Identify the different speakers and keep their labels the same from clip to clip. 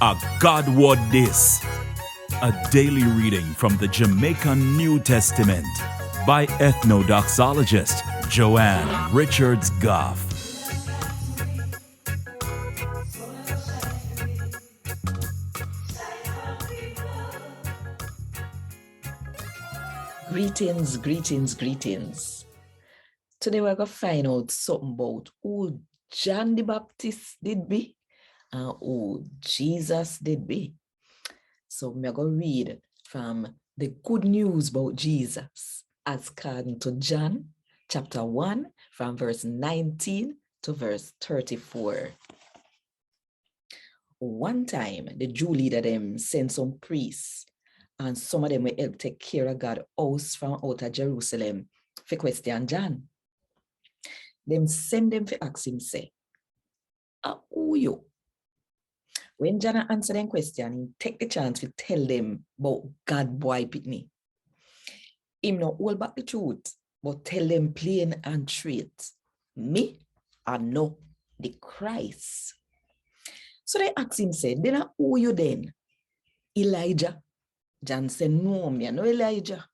Speaker 1: A God WOD this. A daily reading from the Jamaican New Testament by Ethnodoxologist Joanne Richards Goffe.
Speaker 2: Greetings, greetings, greetings. Today we're going to find out something about who John the Baptist did be and who Jesus did be. So we're going to read from the good news about Jesus as according to John chapter 1 from verse 19 to verse 34. One time the Jew leader them sent some priests and some of them will help take care of God's house from out of Jerusalem for question John. Them send them for ask him, say, who you? When John answer them question, he take the chance to tell them about God boy pitney. Him not hold back the truth, but tell them plain and straight. Me, I know the Christ. So they ask him, say, then who you then? Elijah. John said, no, me, I know Elijah.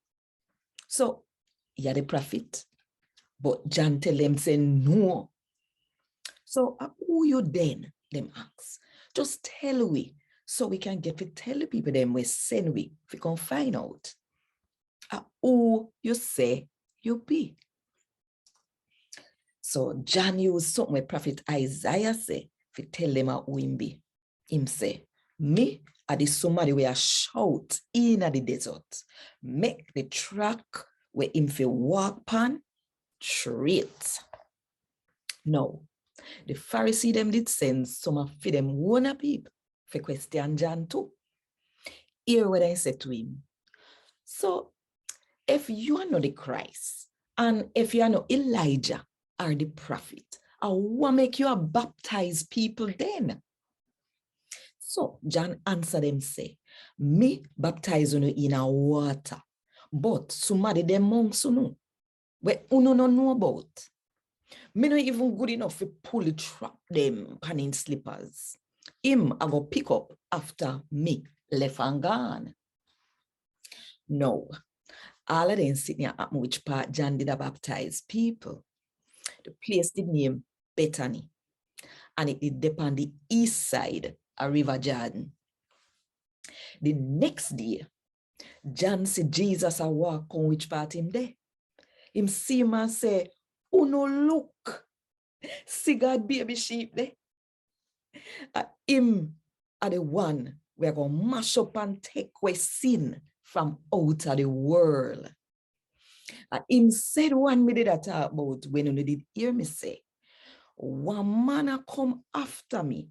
Speaker 2: So, you're the prophet. But John tell them, say, no. So, who you then? Them ask. Just tell we, so we can get to tell the people them we send we, if we can find out. Who you say you be. So, John used something with prophet Isaiah say, if tell them who him be. Him say, me, are the somebody where I shout in the desert, make the track where him fi walk pan straight. Now, the Pharisee them did send some of them one people for question John too. Hear what I said to him. So, if you are not the Christ, and if you are not Elijah or the prophet, I want make you a baptize people then. So John answered them, say, me baptize you in a water, but somebody them monks you where uno no know about. Me not even good enough to pull the trap them panning slippers. Him I go pick up after me left and gone. No, all of them sitting at which part John did baptize people. The place did name Bethany, and it did depend on the east side a River Jordan. The next day, John see Jesus a walk on which part him there. Him see him and say, oh no look, see God baby sheep there. Him are the one we're going to mash up and take away sin from out of the world. Him said one minute I talk about when you did hear me say, one man a come after me.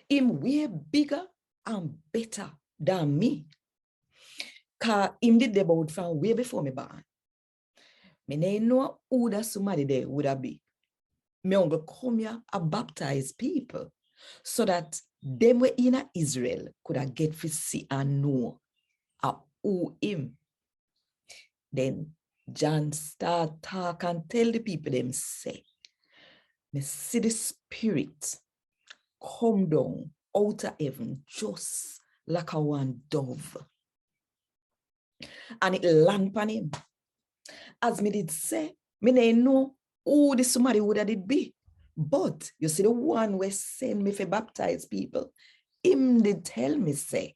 Speaker 2: Him way bigger and better than me. Cause him did the about from way before me born. Me no know who that somebody there would have be. Me only come here and baptize people so that them were in Israel could have get to see and know who him. Then John start talk and tell the people them say, me see the Spirit come down out of heaven just like a one dove. And it land upon him. As me did say, me no know who the somebody would have did be. But you see the one who send me for baptize people, him did tell me say,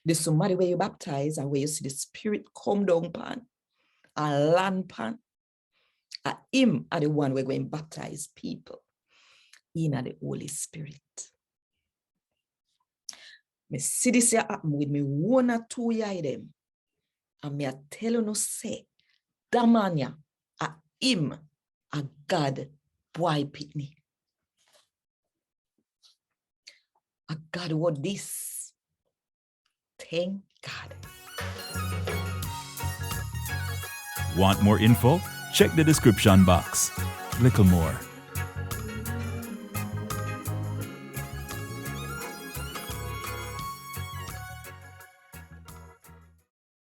Speaker 2: the somebody where you baptize and where you see the Spirit come down upon and land upon, him are the one we're going to baptize people in the Holy Spirit. Me see this here happen with me 1 or 2 years them. And me a tell you no say, that man ya, him a God boy pitney. A God what this? Thank God.
Speaker 1: Want more info? Check the description box. Little more.